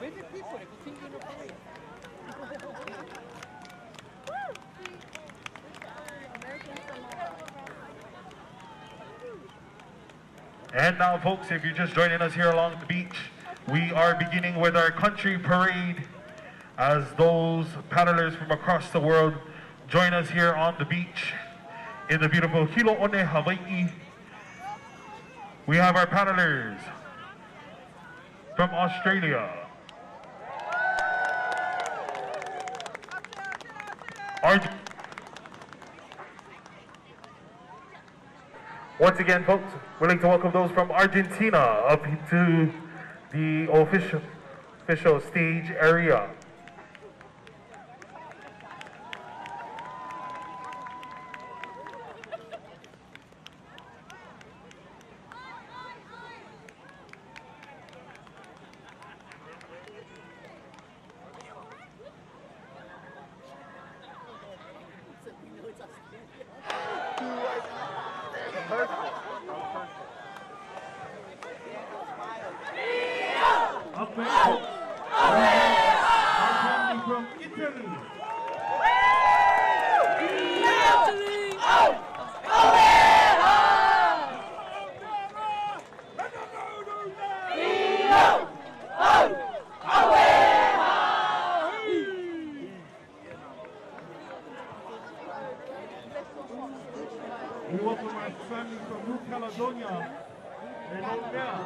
And now, folks, if you're just joining us here along the beach, we are beginning with our country parade as those paddlers from across the world join us here on the beach in the beautiful Hilo Bay, Hawaii. We have our paddlers from Australia, once again, folks, we'd like to welcome those from Argentina up to the official stage area. We welcome our family from New Caledonia and over there.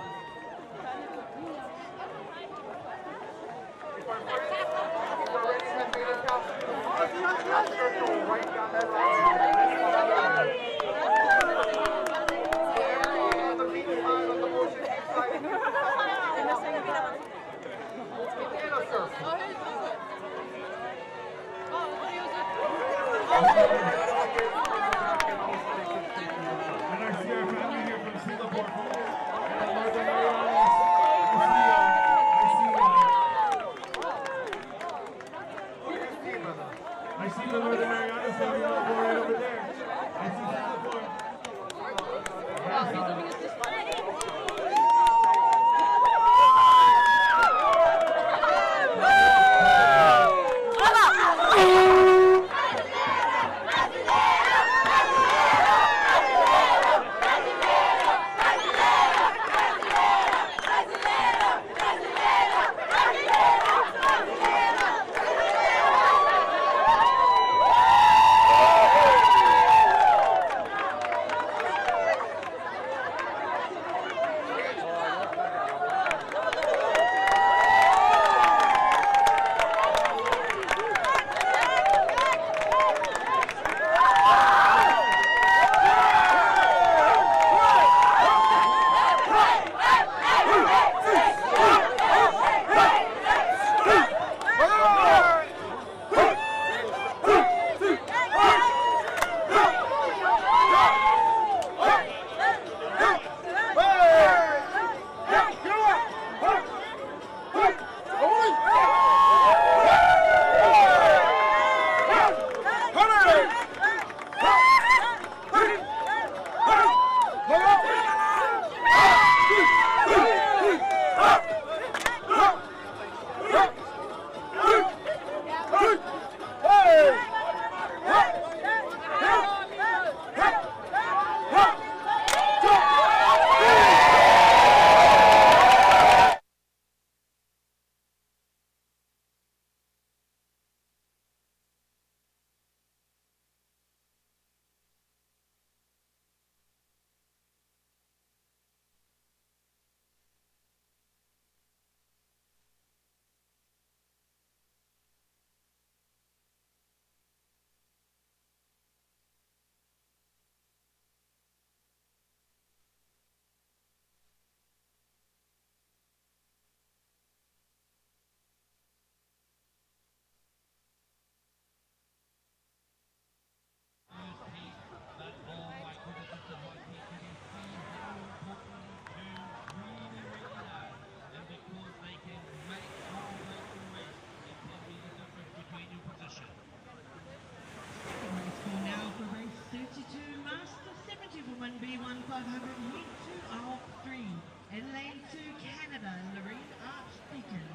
And lane 2, Canada, Lorraine Archdeacon.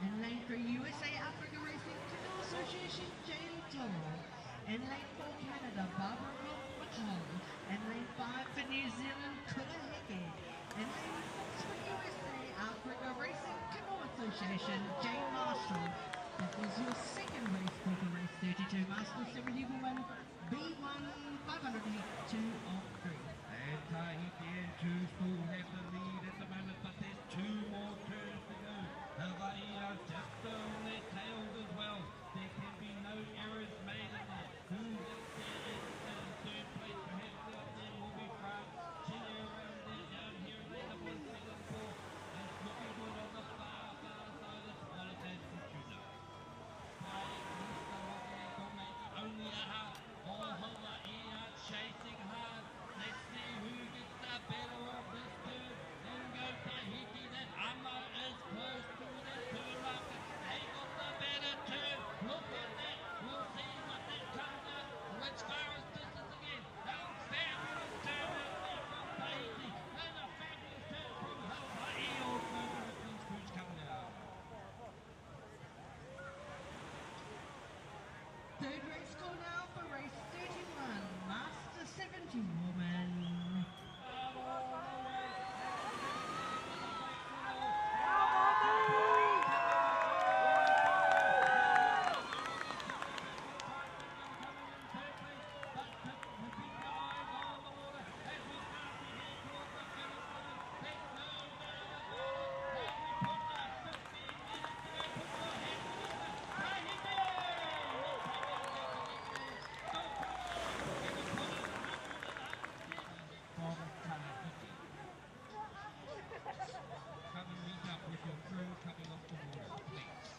And New Zealand Kuraheke. And then for USA Africa Racing Canoe Association, Jane Marshall. This was your second race for the race 32 Master 70 woman B1 500 heat 2 of 3. And Tahiti and two still have the lead at the moment, but there's two more turns to go. Hawaii are just on their tails as well. There can be no errors made in that. Who is there in third place? Perhaps out there will be France. Chile around there, down here, and they have one Singapore. It's looking good on the far side as well as that Fortuna. Only a half. All Hawaii are chasing hard. Let's see who gets the better of this turn. Then go Tahiti. That Ama is close to it as Horouta. They got the better turn. Look at that. We'll see what that comes out. Which far is distance again. Now fabulous turn out there from Tahiti. And a fabulous turn from Hawaii. All further at these crews coming out. Third race score now for race 31, Master 70 woman. Come and meet up with your crew coming off the water, please.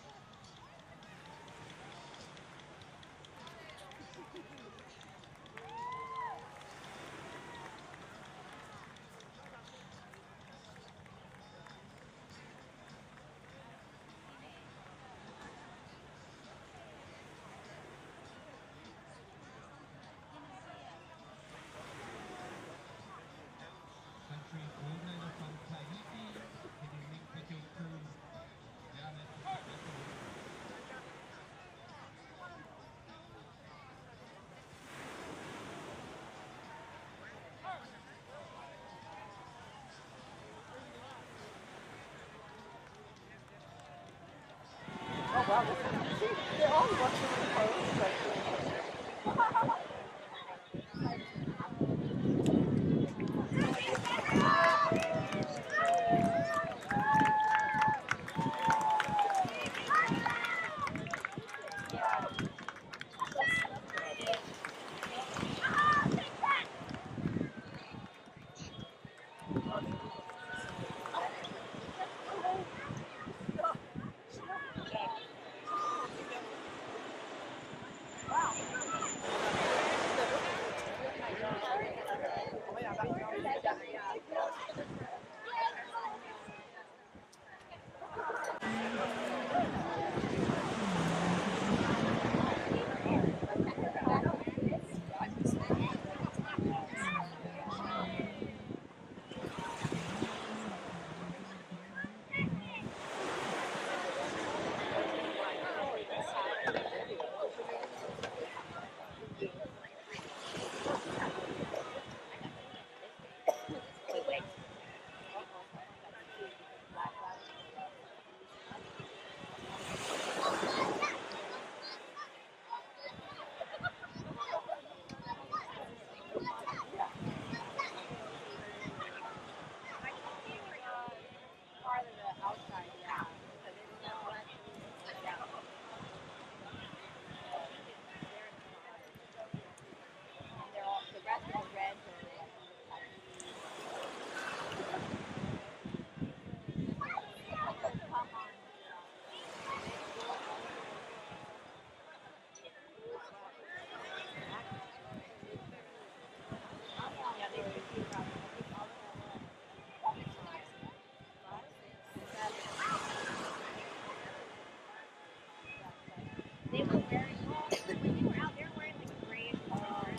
Country coordinator from Tahiti, can you link with your crew down at the Oh wow, they're all watching the photos. They were wearing, when you were out, they were wearing like gray colors.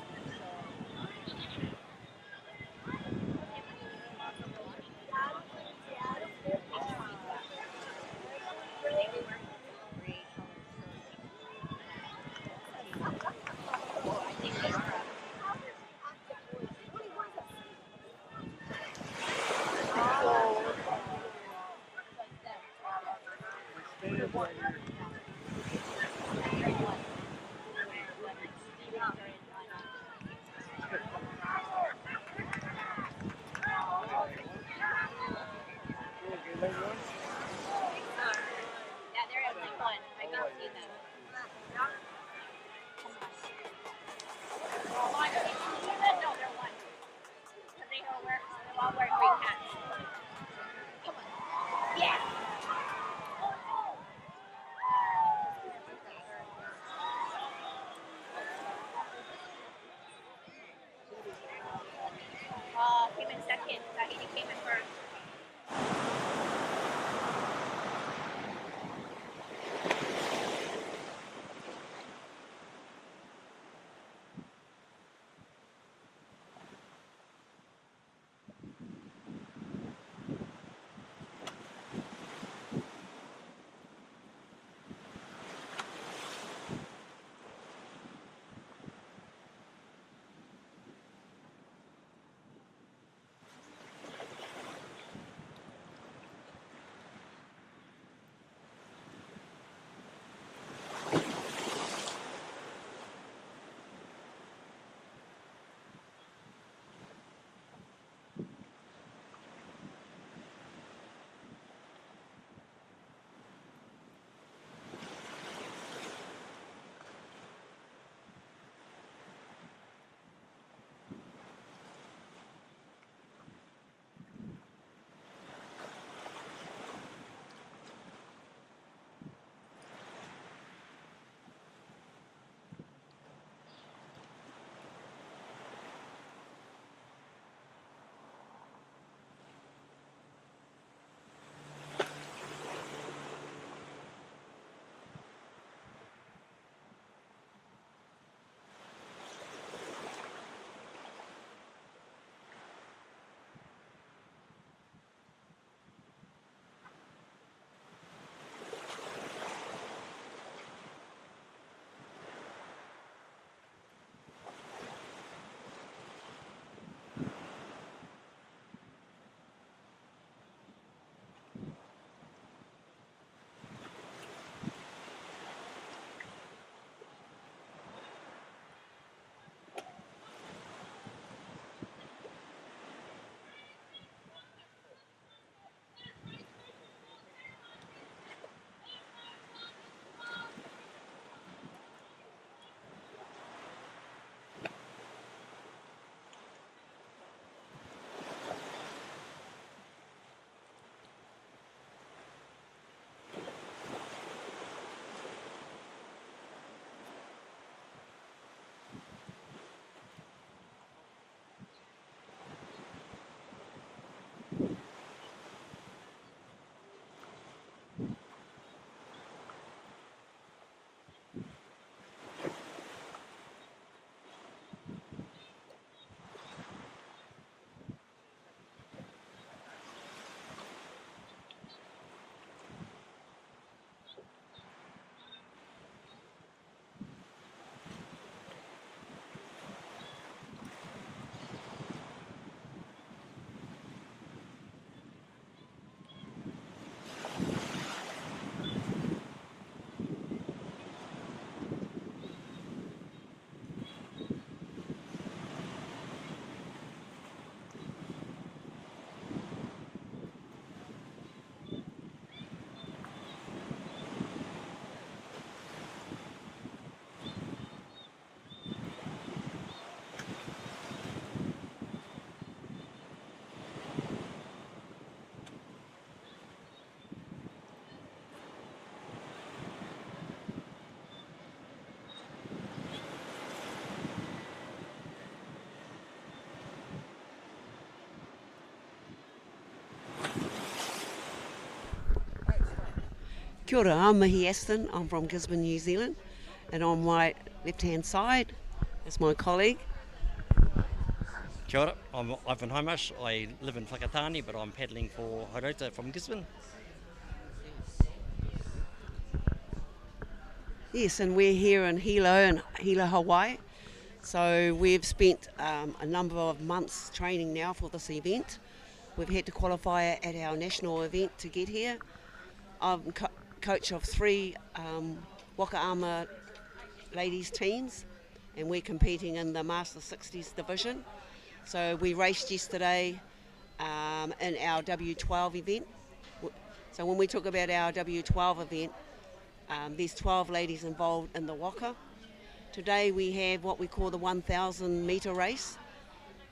Kia ora, I'm Mihi Aston. I'm from Gisborne, New Zealand, and on my left-hand side is my colleague. Kia ora, I'm Ivan Haimash. I live in Whakatane, but I'm paddling for Horouta from Gisborne. Yes, and we're here in Hilo, Hawaii. So we've spent a number of months training now for this event. We've had to qualify at our national event to get here. I'm coach of 3 Wakaama ladies teams, and we're competing in the Master 60s division. So we raced yesterday in our W12 event. So when we talk about our W12 event, there's 12 ladies involved in the waka. Today we have what we call the 1,000 metre race,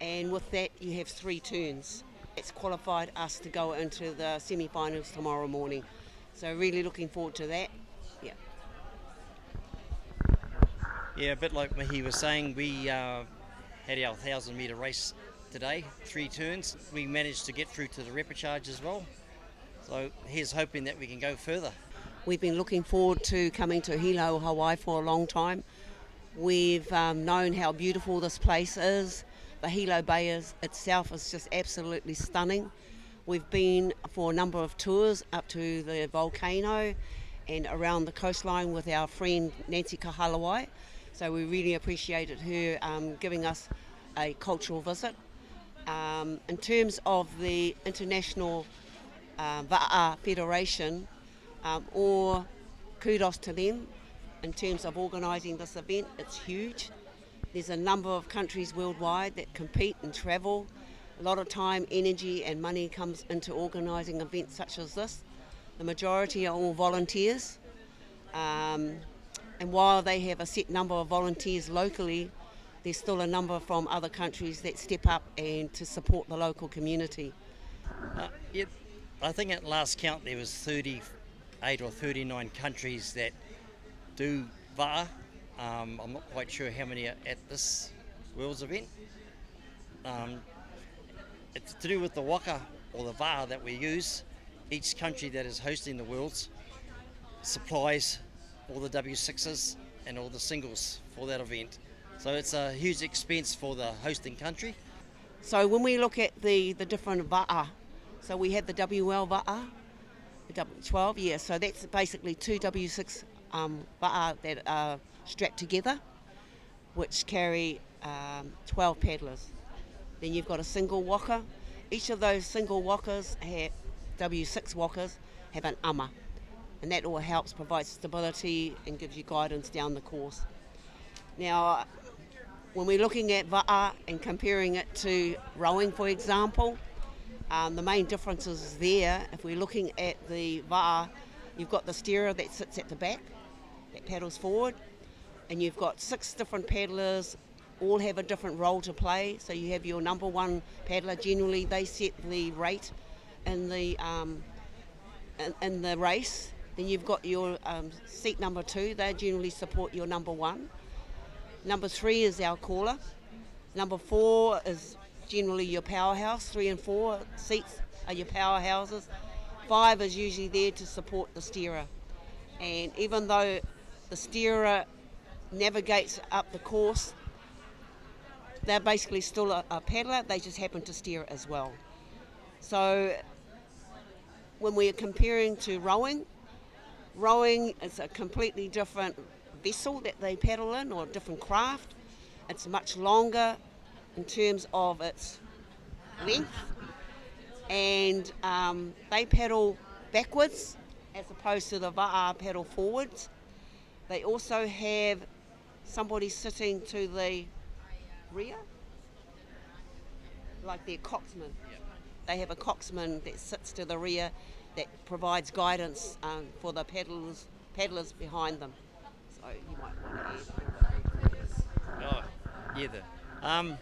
and with that you have 3 turns. It's qualified us to go into the semi-finals tomorrow morning. So really looking forward to that. Yeah. Yeah, a bit like Mihi was saying, we had our 1,000 metre race today, 3 turns. We managed to get through to the repechage as well. So here's hoping that we can go further. We've been looking forward to coming to Hilo, Hawaii for a long time. We've known how beautiful this place is. The Hilo Bay itself is just absolutely stunning. We've been for a number of tours up to the volcano and around the coastline with our friend Nancy Kahalawai. So we really appreciated her giving us a cultural visit. In terms of the International Va'a Federation, or kudos to them in terms of organising this event. It's huge. There's a number of countries worldwide that compete and travel. A lot of time, energy and money comes into organising events such as this. The majority are all volunteers, and while they have a set number of volunteers locally, there's still a number from other countries that step up and to support the local community. I think at last count there was 38 or 39 countries that do va'a. I'm not quite sure how many are at this World's event. It's to do with the waka or the va'a that we use. Each country that is hosting the Worlds supplies all the W6s and all the singles for that event. So it's a huge expense for the hosting country. So when we look at the different va'a, so we have the WL va'a, the W12, so that's basically 2 W6 va'a that are strapped together, which carry 12 paddlers. Then you've got a single waka. Each of those single wakas, W6 wakas, have an ama, and that all helps provide stability and gives you guidance down the course. Now, when we're looking at va'a and comparing it to rowing, for example, the main differences there, if we're looking at the va'a, you've got the steerer that sits at the back, that paddles forward, and you've got 6 different paddlers, all have a different role to play. So you have your number 1 paddler, generally they set the rate in the race. Then you've got your seat number 2, they generally support your number 1. Number 3 is our caller. Number 4 is generally your powerhouse. 3 and 4 seats are your powerhouses. 5 is usually there to support the steerer. And even though the steerer navigates up the course, they're basically still a paddler, they just happen to steer it as well. So when we are comparing to rowing is a completely different vessel that they paddle in, or a different craft. It's much longer in terms of its length, and they paddle backwards as opposed to the va'a paddle forwards. They also have somebody sitting to the rear, like their coxsman. Yep. They have a coxsman that sits to the rear that provides guidance for the paddlers behind them. So you might want to add. Oh, yeah, the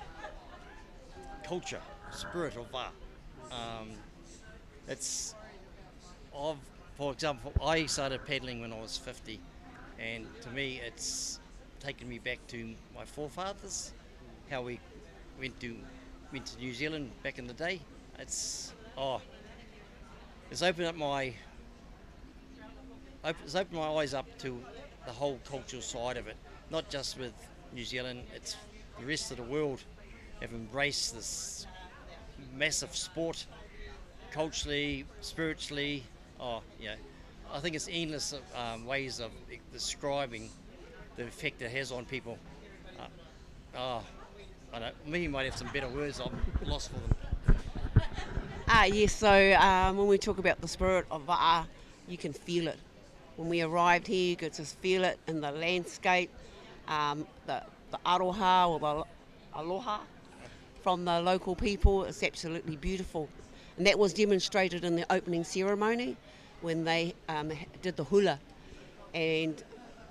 culture, spirit of va'a. For example, I started paddling when I was 50, and to me it's taken me back to my forefathers, how we went to New Zealand back in the day. It's opened up my It's opened my eyes up to the whole cultural side of it, not just with New Zealand, it's the rest of the world have embraced this massive sport, culturally, spiritually. I think it's endless ways of describing the effect it has on people. I don't know, me might have some better words, I'm lost for them. Yes, so when we talk about the spirit of Va'a, you can feel it. When we arrived here, you could just feel it in the landscape, the aroha or the aloha from the local people. It's absolutely beautiful. And that was demonstrated in the opening ceremony when they did the hula. And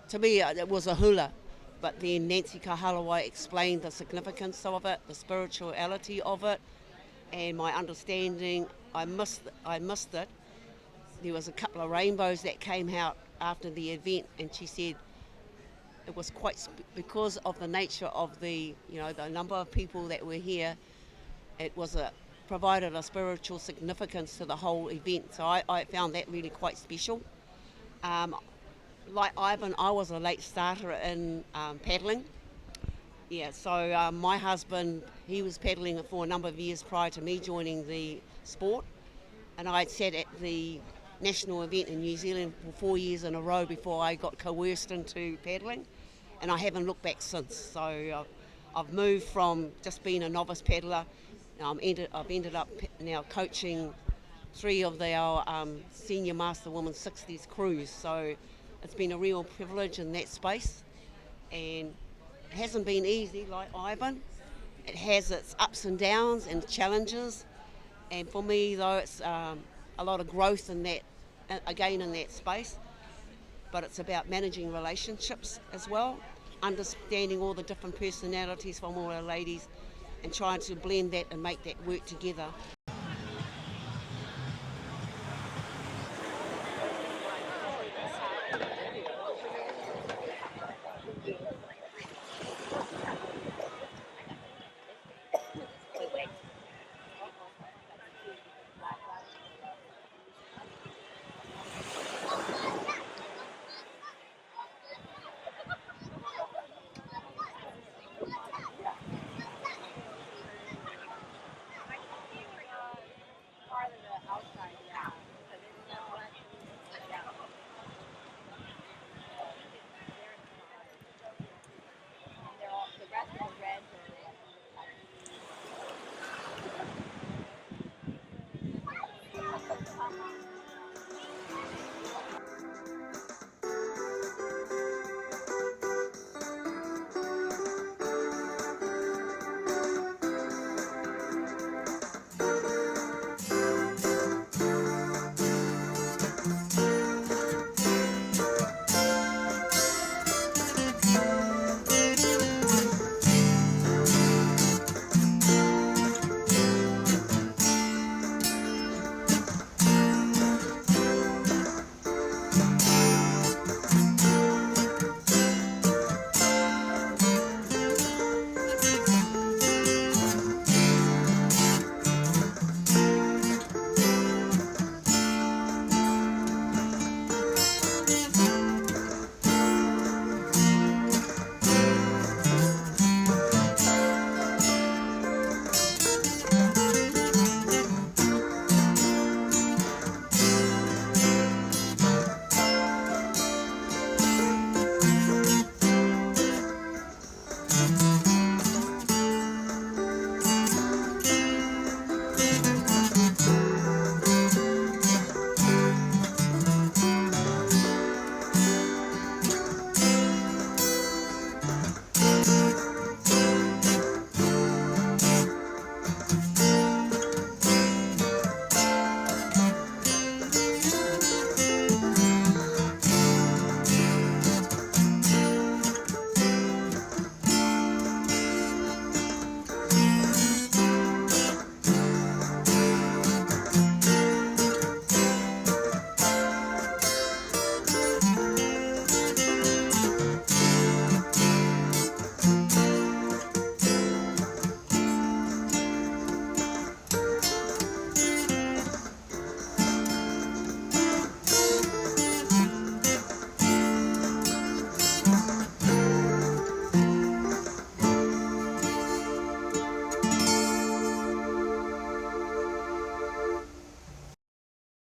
to me, it was a hula. But then Nancy Kahalawai explained the significance of it, the spirituality of it, and my understanding, I missed it. There was a couple of rainbows that came out after the event, and she said it was because of the nature of the number of people that were here. It was provided a spiritual significance to the whole event. So I found that really quite special. Like Ivan, I was a late starter in paddling. Yeah, so my husband, he was paddling for a number of years prior to me joining the sport, and I had sat at the national event in New Zealand for 4 years in a row before I got coerced into paddling, and I haven't looked back since. So I've moved from just being a novice paddler. I've ended up now coaching 3 of our senior master women's 60s crews, so it's been a real privilege in that space, and it hasn't been easy like Ivan. It has its ups and downs and challenges, and for me though it's a lot of growth in that, again in that space, but it's about managing relationships as well, understanding all the different personalities from all our ladies and trying to blend that and make that work together.